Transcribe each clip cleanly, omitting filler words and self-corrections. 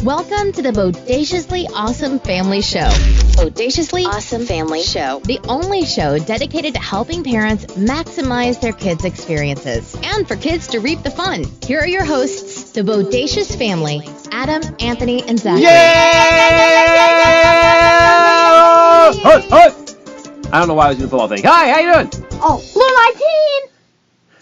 Welcome to the Bodaciously Awesome Family Show. Bodaciously Awesome Family Show. The only show dedicated to helping parents maximize their kids' experiences and for kids to reap the fun. Here are your hosts, the Bodacious family, Adam, Anthony, and Zachary. Yay! I don't know why I was doing the football thing. Hi, how you doing? Oh, Blue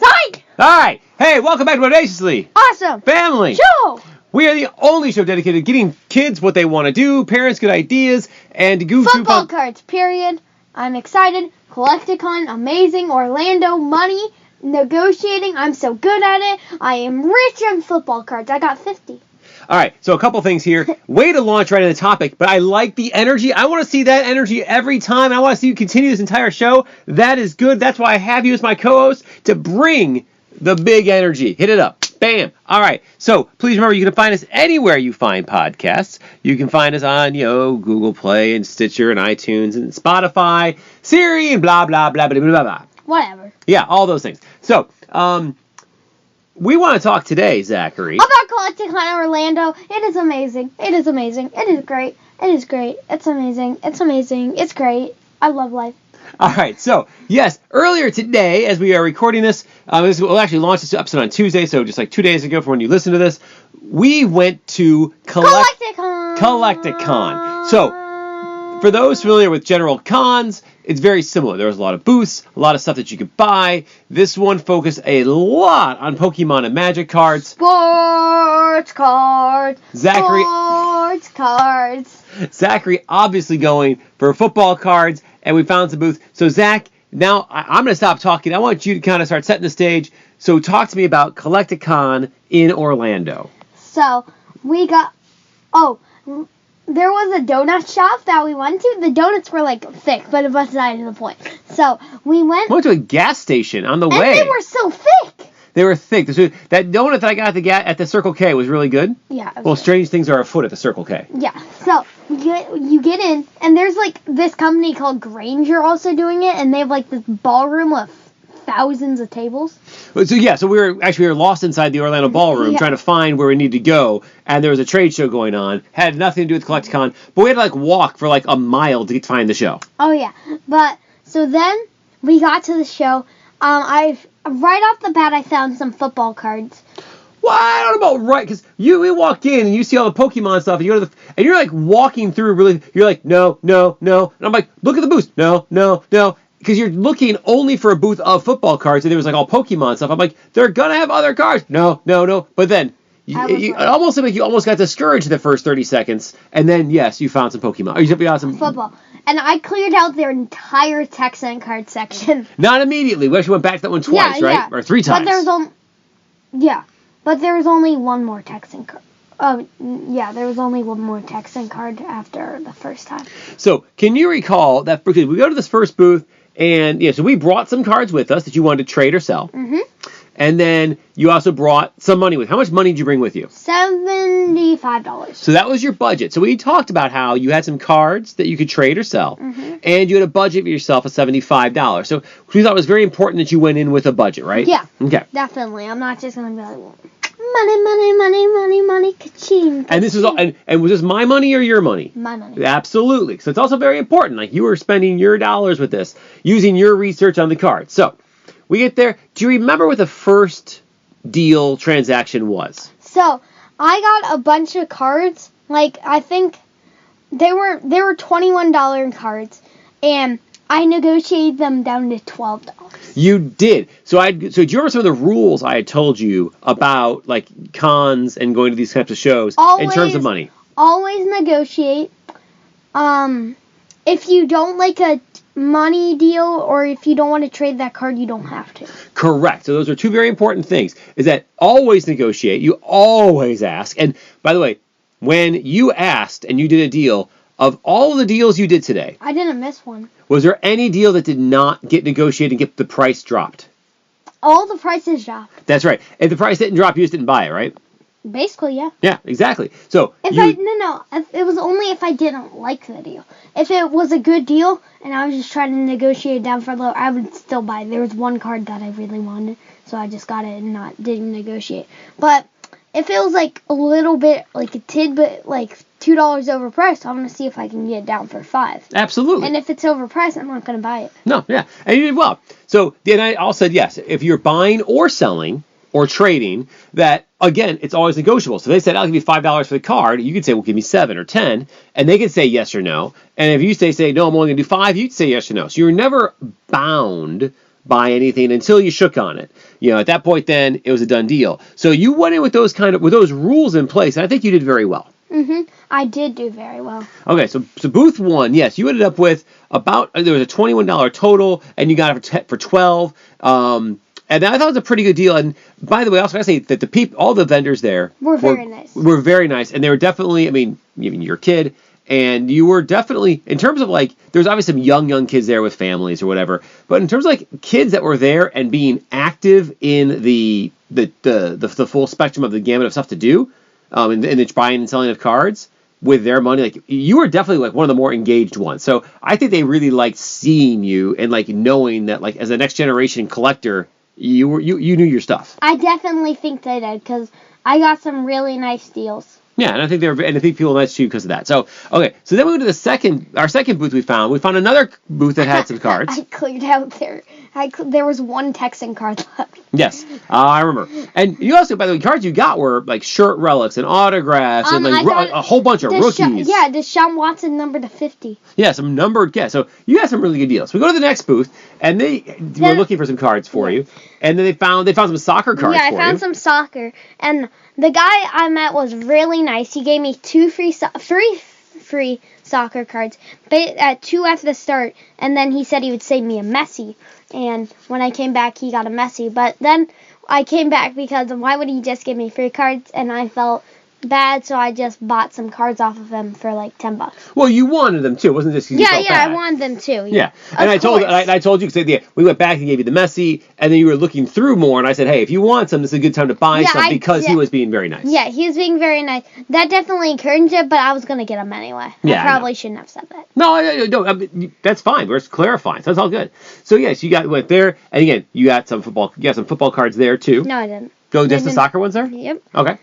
19! Psych! All right. Hey, welcome back to Bodaciously Awesome Family Show! We are the only show dedicated to getting kids what they want to do, parents good ideas, and to goof Football cards, period. I'm excited. Collecticon, amazing. Orlando, money, negotiating. I'm so good at it. I am rich on football cards. I got 50. All right, so a couple things here. Way to launch right into the topic, but I like the energy. I want to see that energy every time. I want to see you continue this entire show. That is good. That's why I have you as my co-host to bring the big energy. Hit it up. Bam. All right. So please remember, you can find us anywhere you find podcasts. You can find us on, Google Play and Stitcher and iTunes and Spotify, Siri, and blah, blah, blah, blah, blah, blah. Whatever. Yeah, all those things. So, we want to talk today, Zachary, about Collecticon Orlando. It is amazing. It is amazing. It is great. It is great. It's amazing. It's amazing. It's great. I love life. All right, so, yes, earlier today, as we are recording this, we'll actually launch this episode on Tuesday, so just like 2 days ago from when you listen to this, we went to Collecticon. So, for those familiar with general cons, it's very similar. There was a lot of booths, a lot of stuff that you could buy. This one focused a lot on Pokemon and Magic cards. Sports cards. Sports cards. Zachary obviously going for football cards, and we found some booths. So, Zach, now I'm going to stop talking. I want you to kind of start setting the stage. So, talk to me about Collecticon in Orlando. So, we got... there was a donut shop that we went to. The donuts were, thick, but it wasn't to the point. So, we went to a gas station on the way. And they were so thick. They were thick. That donut that I got at the Circle K was really good. Yeah. Well, strange things are afoot at the Circle K. Yeah. So, you get in, and there's, this company called Granger also doing it, and they have, this ballroom with thousands of tables. So we were lost inside the Orlando ballroom trying to find where we need to go, and there was a trade show going on. Had nothing to do with Collecticon, but we had to walk for a mile to find the show. Oh yeah, but so then we got to the show. Right off the bat I found some football cards. Well, I don't know about right, because we walk in and you see all the Pokemon stuff, and you go to and you're walking through you're no, and I'm look at the booth, no. Because you're looking only for a booth of football cards, and there was all Pokemon stuff. I'm they're gonna have other cards. No. But then it almost seemed like you almost got discouraged the first 30 seconds, and then yes, you found some Pokemon. Or you found some football, and I cleared out their entire Texan card section. Not immediately. We actually went back to that one twice, right? Yeah. Or 3 times. But there was only one more Texan card. There was only one more Texan card after the first time. So, can you recall that, because we go to this first booth, and so we brought some cards with us that you wanted to trade or sell. Mm-hmm. And then you also brought some money with. How much money did you bring with you? $75. So that was your budget. So we talked about how you had some cards that you could trade or sell, and you had a budget for yourself of $75. So we thought it was very important that you went in with a budget, right? Yeah. Okay. Definitely. I'm not just going to be money, ka-ching. And this was all, and was this my money or your money? My money. Absolutely. So it's also very important. You were spending your dollars with this, using your research on the cards. So we get there. Do you remember what the first deal transaction was? So I got a bunch of cards. I think they were $21 cards, and I negotiated them down to $12. You did. So do you remember some of the rules I had told you about cons and going to these types of shows in terms of money? Always negotiate. If you don't like a money deal, or if you don't want to trade that card, you don't have to. Correct. So those are two very important things. Is that always negotiate. You always ask. And by the way, when you asked and you did a deal, of all of the deals you did today, I didn't miss one. Was there any deal that did not get negotiated and get the price dropped? All the prices dropped. That's right. If the price didn't drop, you just didn't buy it, right? Basically, yeah. Yeah, exactly. So it was only if I didn't like the deal. If it was a good deal and I was just trying to negotiate it down for low, I would still buy it. There was one card that I really wanted, so I just got it and didn't negotiate. But If it was like a little bit, like a tidbit, like $2 overpriced, I'm gonna see if I can get it down for $5. Absolutely. And if it's overpriced, I'm not gonna buy it. No, yeah, and you did well. So then I also said yes. If you're buying or selling or trading, that again, it's always negotiable. So they said, I'll give you $5 for the card. You could say, well, give me 7 or 10, and they could say yes or no. And if you say no, I'm only gonna do 5, you'd say yes or no. So you're never bound by anything until you shook on it. At that point, then it was a done deal. So you went in with those rules in place, and I think you did very well. I did do very well. Okay, so booth 1, yes, you ended up with there was a $21 total, and you got it for $12. And I thought it was a pretty good deal. And by the way, I also got to say that all the vendors there were very nice. Were very nice, and they were definitely. I mean, you're a kid, and you were definitely in terms of like. There's obviously some young kids there with families or whatever, but in terms of like kids that were there and being active in the full spectrum of the gamut of stuff to do, in the buying and selling of cards with their money, like you were definitely like one of the more engaged ones. So I think they really liked seeing you and like knowing that like as a next generation collector. You knew your stuff. I definitely think they did because I got some really nice deals. Yeah, and I think people nice to you because of that. So okay, so then we go to our second booth we found. We found another booth that had some cards. I cleared out there. There was one Texan card left. Yes, I remember. And you also, by the way, cards you got were like shirt relics and autographs and like a whole bunch of rookies. Deshaun Watson numbered to 50. Yeah, some numbered. Yeah, so you got some really good deals. We go to the next booth, and they were looking for some cards for you, and then they found some soccer cards. Yeah, I found some soccer, and the guy I met was really nice. He gave me 3 free soccer cards, but at 2 after the start, and then he said he would save me a Messi. And when I came back, he got a Messi. But then I came back because why would he just give me free cards? And I felt bad, so I just bought some cards off of him for like $10. Well, you wanted them too. It wasn't just you felt bad. I wanted them too. Yeah. And I told you because we went back and gave you the Messi, and then you were looking through more, and I said, hey, if you want some, this is a good time to buy some because he was being very nice. Yeah, he was being very nice. That definitely encouraged it, but I was gonna get him anyway. Yeah, I probably shouldn't have said that. No, that's fine. We're clarifying. So that's all good. So yes, you went there, and again, you got some football cards there too. No, I didn't. Just the soccer ones there? Yep. Okay.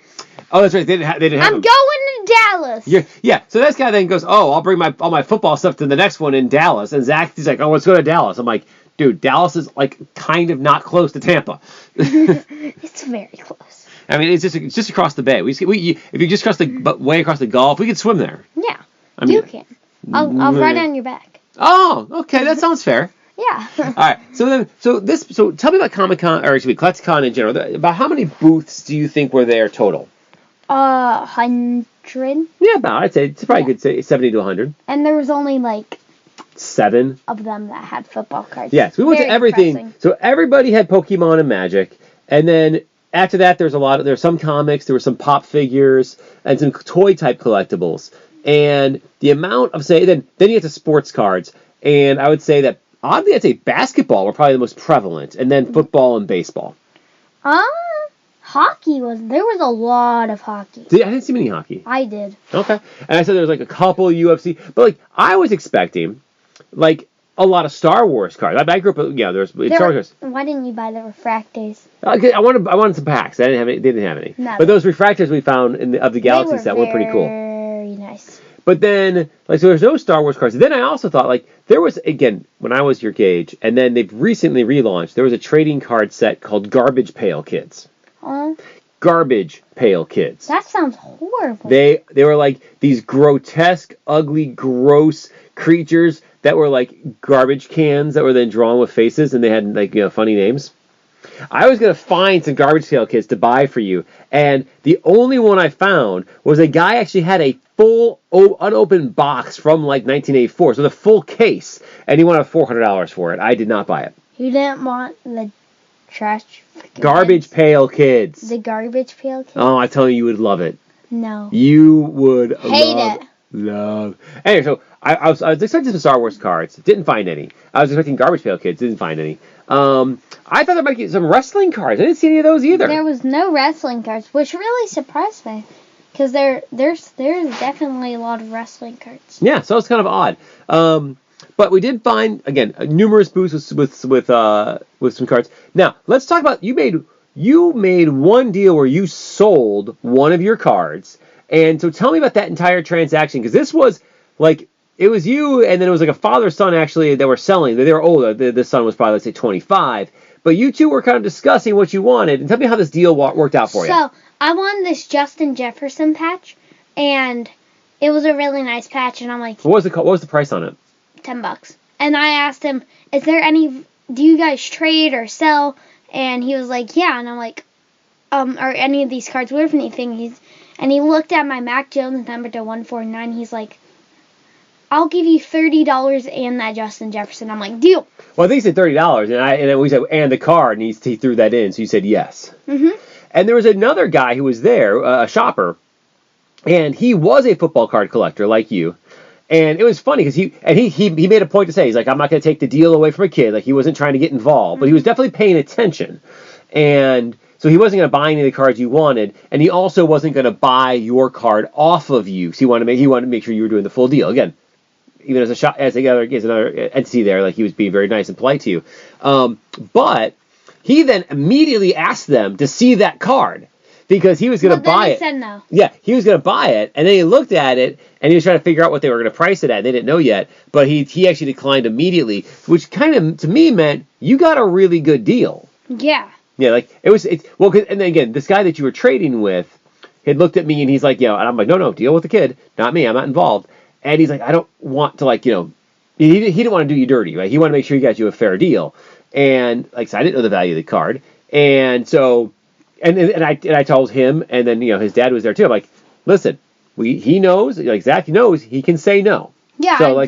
Oh, that's right. They didn't have I'm them. going to Dallas. Yeah. So this guy then goes, oh, I'll bring all my football stuff to the next one in Dallas. And Zach's like, oh, let's go to Dallas. I'm like, dude, Dallas is like kind of not close to Tampa. It's very close. I mean, it's just across the bay. If you just cross way across the Gulf, we could swim there. Yeah. You can. I'll ride on your back. Oh, okay. That sounds fair. Yeah. All right. So tell me about CollectiCon in general. About how many booths do you think were there total? 100. Yeah, about. I'd say it's probably good. 70 to 100. And there was only like 7 of them that had football cards. Yes, we went to everything. Depressing. So everybody had Pokemon and Magic, and then after that, there's some comics, there were some pop figures, and some toy type collectibles. And the amount of then you get to sports cards, and I would say that. Oddly, I'd say basketball were probably the most prevalent, and then football and baseball. Hockey there was a lot of hockey. I didn't see many hockey. I did. Okay. And I said there was like a couple UFC, but like I was expecting like a lot of Star Wars cards. I grew up, there's Star Wars. Why didn't you buy the refractors? Okay, I wanted some packs. They didn't have any. No, but those refractors we found of the Galaxy set were pretty cool. Very nice. But then, so there's no Star Wars cards. Then I also thought, there was, again, when I was your age, and then they've recently relaunched, there was a trading card set called Garbage Pail Kids. Garbage Pail Kids. That sounds horrible. They were like these grotesque, ugly, gross creatures that were like garbage cans that were then drawn with faces, and they had, funny names. I was going to find some Garbage Pail Kids to buy for you, and the only one I found was a guy actually had a full unopened box from 1984, so the full case, and he wanted $400 for it. I did not buy it. You didn't want the trash Garbage Pail Kids. The Garbage Pail Kids? Oh, I tell you would love it. No. You would hate it. Love. Anyway, so I was expecting some Star Wars cards. Didn't find any. I was expecting Garbage Pail Kids. Didn't find any. I thought there might be some wrestling cards. I didn't see any of those either. There was no wrestling cards, which really surprised me. Because there's definitely a lot of wrestling cards. Yeah, so it's kind of odd. But we did find, again, numerous booths with some cards. Now, let's talk about, you you made one deal where you sold one of your cards. And so tell me about that entire transaction, because this was like, it was you, and then it was like a father-son actually that were selling. They were older. The son was probably, let's say, 25. But you two were kind of discussing what you wanted. And tell me how this deal worked out for you. So, I wanted this Justin Jefferson patch, and it was a really nice patch, and I'm like... What was the price on it? $10. And I asked him, do you guys trade or sell? And he was like, yeah. And I'm like, are any of these cards worth anything? And he looked at my Mac Jones number to 149. He's like, I'll give you $30 and that Justin Jefferson. I'm like, deal. Well, I think he said $30, and then we said, and the card, and he threw that in, so you said yes. Mm-hmm. And there was another guy who was there, a shopper, and he was a football card collector like you. And it was funny because he made a point to say, he's like, I'm not going to take the deal away from a kid. Like, he wasn't trying to get involved, but he was definitely paying attention. And so he wasn't going to buy any of the cards you wanted, and he also wasn't going to buy your card off of you. So he wanted to make sure you were doing the full deal. Again, even as another entity there, like, he was being very nice and polite to you. But he then immediately asked them to see that card because he was going to buy it. Said no. Yeah, he was going to buy it, and then he looked at it, and he was trying to figure out what they were going to price it at. They didn't know yet, but he actually declined immediately, which kind of, to me, meant you got a really good deal. Yeah. Yeah, like, and then again, this guy that you were trading with had looked at me, and he's like, and I'm like, no, deal with the kid, not me, I'm not involved. And he's like, I don't want to, he didn't want to do you dirty, right? He wanted to make sure he got you a fair deal. And, so I didn't know the value of the card. And so, and I told him, and then, his dad was there too. I'm like, listen, he knows, Zach knows he can say no. Yeah, so,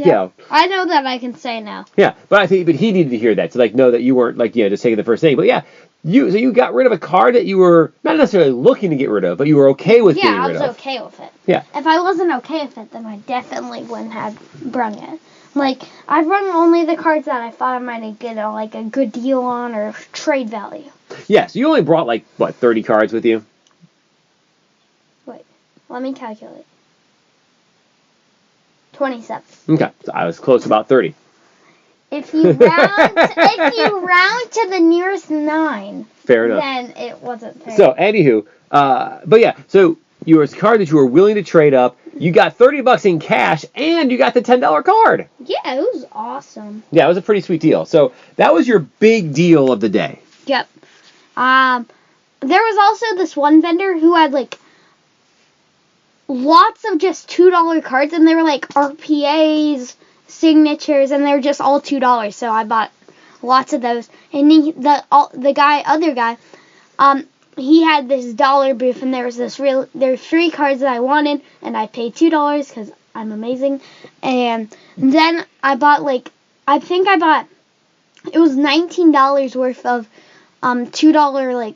I know that I can say no. Yeah, but he needed to hear that to, know that you weren't, just taking the first thing. But yeah, you got rid of a card that you were not necessarily looking to get rid of, but you were okay with getting rid of. Yeah, I was okay with it. Yeah. If I wasn't okay with it, then I definitely wouldn't have brung it. I brung only the cards that I thought I might get a good deal on or trade value. Yeah, so you only brought 30 cards with you? Wait, let me calculate. 27. Okay, so I was close to about 30. If you round to the nearest 9, fair enough. Then it wasn't fair. So, anywho, but yeah, so you were a card that you were willing to trade up. You got $30 in cash, and you got the $10 card. Yeah, it was awesome. Yeah, it was a pretty sweet deal. So that was your big deal of the day. Yep. There was also this one vendor who had lots of just $2 cards, and they were RPAs, signatures, and they were just all $2. So I bought lots of those. And the other guy, he had this dollar booth, and there was there were 3 cards that I wanted, and I paid $2 because I'm amazing. And then I bought it was $19 worth of $2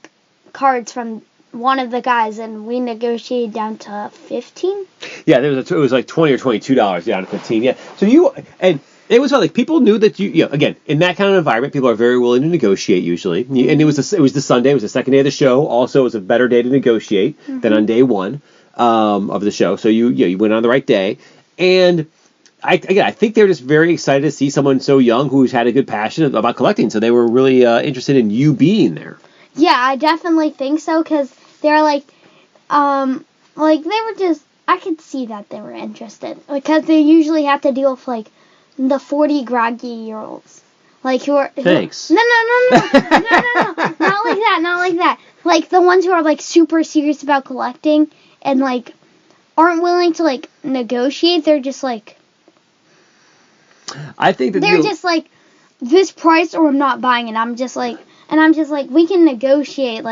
cards from one of the guys, and we negotiated down to $15. Yeah, it was $20 or $22 down to $15. Yeah, so and it was people knew that again, in that kind of environment, people are very willing to negotiate usually. And it was the Sunday, it was the second day of the show. Also, it was a better day to negotiate than on day one of the show. So you went on the right day, and I think they're just very excited to see someone so young who's had a good passion about collecting. So they were really interested in you being there. Yeah, I definitely think so, because they're they were just, I could see that they were interested, because they usually have to deal with the 40 groggy-year-olds, who are... Thanks. No, not like that. The ones who are super serious about collecting and aren't willing to negotiate. They're just I think that they're just this price or I'm not buying it. I'm just we can negotiate.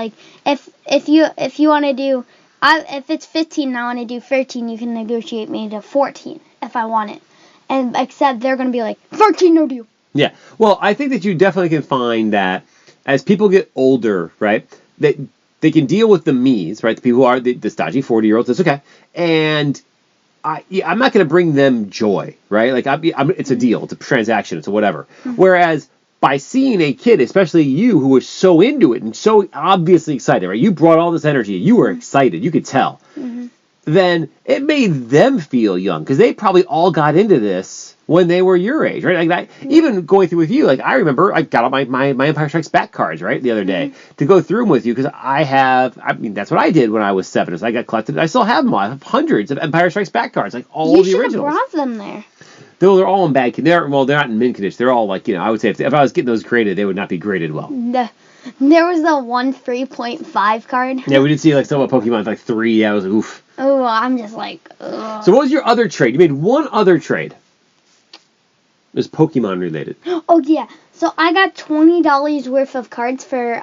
If you want to do, if it's 15 and I want to do 13, you can negotiate me to 14 if I want it. And except they're going to be 13, no deal. Yeah. Well, I think that you definitely can find that as people get older, right, that they can deal with the me's, right, the people who are the stodgy 40-year-olds, that's okay. And I'm not going to bring them joy, right? It's a deal, it's a transaction, it's a whatever. Mm-hmm. Whereas by seeing a kid, especially you, who was so into it and so obviously excited, right? You brought all this energy, you were excited, you could tell. Mm-hmm. then it made them feel young because they probably all got into this when they were your age, right? Like even going through with you, like I remember I got out my Empire Strikes Back cards, right, the other day to go through them with you because I mean, that's what I did when I was 7. So I got collected. I still have them all. I have hundreds of Empire Strikes Back cards, like all the originals. You should have brought them there. Though they're all in bad condition. They're not in mint condition. They're all like, I would say if I was getting those graded, they would not be graded well. There was the 1 3.5 card. Yeah, we did see like some of Pokemon like 3. Yeah, I was like, oof. Oh, I'm just like, ugh. So what was your other trade? You made one other trade. It was Pokemon related. Oh, yeah. So I got $20 worth of cards for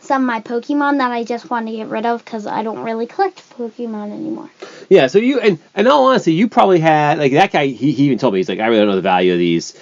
some of my Pokemon that I just want to get rid of because I don't really collect Pokemon anymore. Yeah, so you, and in all honesty, you probably had, like that guy, he even told me, he's like, I really don't know the value of these.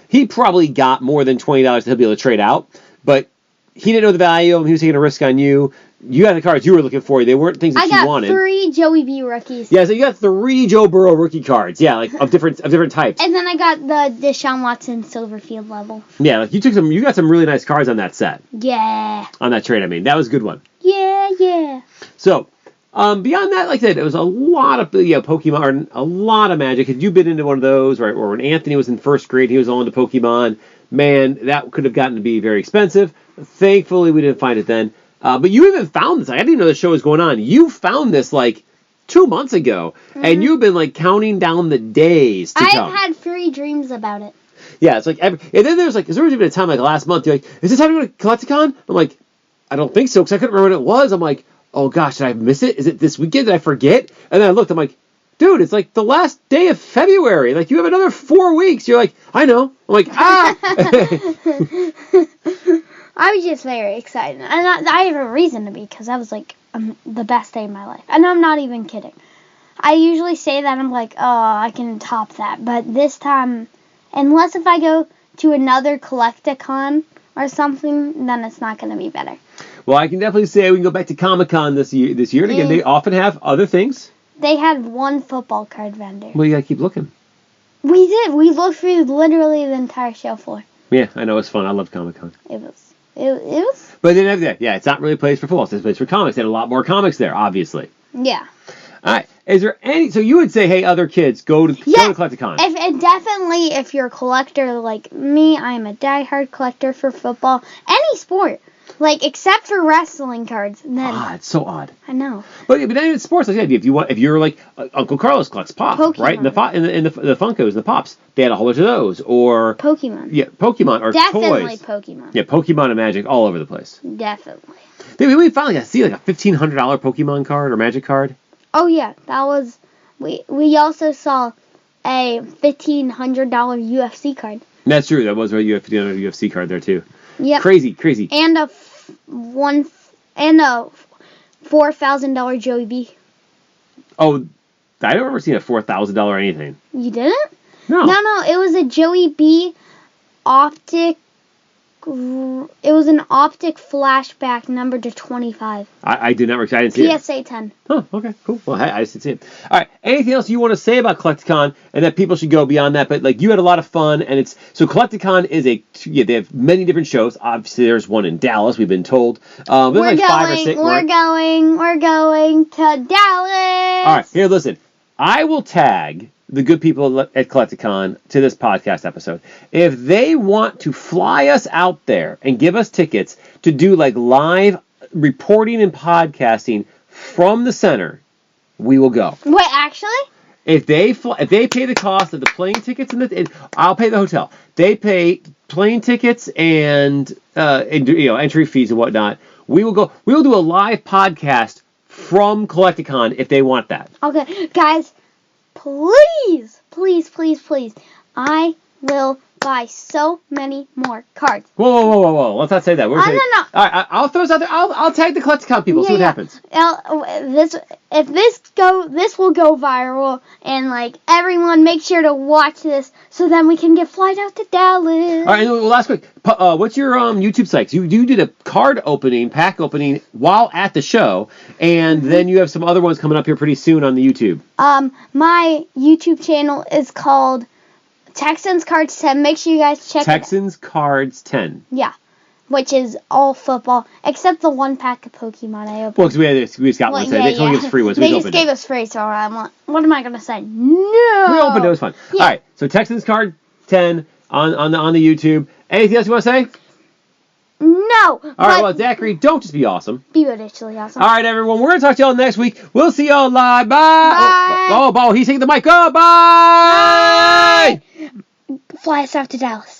He probably got more than $20 that he'll be able to trade out, but he didn't know the value of them. He was taking a risk on you. You got the cards you were looking for. They weren't things that you wanted. I got 3 Joey B rookies. Yeah, so you got 3 Joe Burrow rookie cards. Yeah, like of different types. And then I got the Deshaun Watson Silverfield level. Yeah, like you got some really nice cards on that set. Yeah. On that trade, I mean. That was a good one. Yeah. So, beyond that, like I said, it was a lot of Pokemon, or a lot of Magic. Had you been into one of those, or when Anthony was in first grade, he was all into Pokemon, man, that could have gotten to be very expensive. Thankfully, we didn't find it then. But you even found this. I didn't even know the show was going on. You found this like 2 months ago, and you've been like counting down the days to come. I've had 3 dreams about it. Yeah, it's like and then there was even a time like last month. You're like, is it time to go to Collecticon? I'm like, I don't think so because I couldn't remember what it was. I'm like, oh gosh, did I miss it? Is it this weekend? Did I forget? And then I looked. I'm like, dude, it's like the last day of February. Like you have another 4 weeks. You're like, I know. I'm like, ah. I was just very excited. And I have a reason to be, because that was, like, the best day of my life. And I'm not even kidding. I usually say that, I'm like, oh, I can top that. But this time, unless if I go to another Collecticon or something, then it's not going to be better. Well, I can definitely say we can go back to Comic-Con this year. And again, they often have other things. They had 1 football card vendor. Well, you got to keep looking. We did. We looked through literally the entire show floor. Yeah, I know. It's fun. I love Comic-Con. It was. But they didn't have that. Yeah, it's not really a place for football. It's a place for comics. They had a lot more comics there, obviously. Yeah. All right. Is there any... So you would say, hey, other kids, go to Collecticon. Definitely, if you're a collector like me, I'm a diehard collector for football. Any sport. Like, except for wrestling cards. Then, it's so odd. I know. But not even sports. Like, if you're like Uncle Carlos collects Pop, Pokemon. right? In the Funkos, the Pops, they had a whole bunch of those. Or Pokemon. Yeah, Pokemon or Definitely toys. Pokemon. Yeah, Pokemon and Magic all over the place. Definitely. We finally got to see like a $1,500 Pokemon card or Magic card. Oh yeah, that was. We also saw a $1,500 UFC card. That's true. That was a $1,500 UFC card there too. Yep. Crazy. And a $4,000 Joey B. Oh, I don't remember seeing a $4,000 anything. You didn't? No. No. It was a Joey B. optic. It was an optic flashback numbered to 25. I did not. I didn't see it. PSA 10. Oh, okay, cool. Well, I just didn't see it. All right. Anything else you want to say about Collecticon and that people should go beyond that? But like you had a lot of fun, and so Collecticon is they have many different shows. Obviously, there's one in Dallas. We've been told. We're like 5 or 6. We're going to Dallas. All right. Here, listen. I will tag the good people at Collecticon to this podcast episode. If they want to fly us out there and give us tickets to do like live reporting and podcasting from the center, we will go. Wait, actually? If they pay the cost of the plane tickets I'll pay the hotel. They pay plane tickets and entry fees and whatnot. We will go. We will do a live podcast from Collecticon if they want that. Okay, guys. Please. I will buy so many more cards. Whoa. Let's not say that. No. All right, I'll throw this out there. I'll tag the Collecticon people. See what happens. This will go viral, and like everyone, make sure to watch this so then we can get flight out to Dallas. All right, and last quick. What's your YouTube site? You did a pack opening while at the show, and then you have some other ones coming up here pretty soon on the YouTube. My YouTube channel is called Texans Cards 10. Make sure you guys check Texans Cards 10. Yeah. which is all football, except the one pack of Pokemon I opened. Well, because we just got one today. They just gave us free ones. They just gave us free, so I'm like, what am I going to say? No! We opened it. It was fun. Yeah. All right, so Texans card 10 on the YouTube. Anything else you want to say? No! All right, well, Zachary, don't just be awesome. Be ridiculously awesome. All right, everyone, we're going to talk to y'all next week. We'll see y'all live. Bye! Bye! Oh, he's taking the mic. Go, bye! Fly us out to Dallas.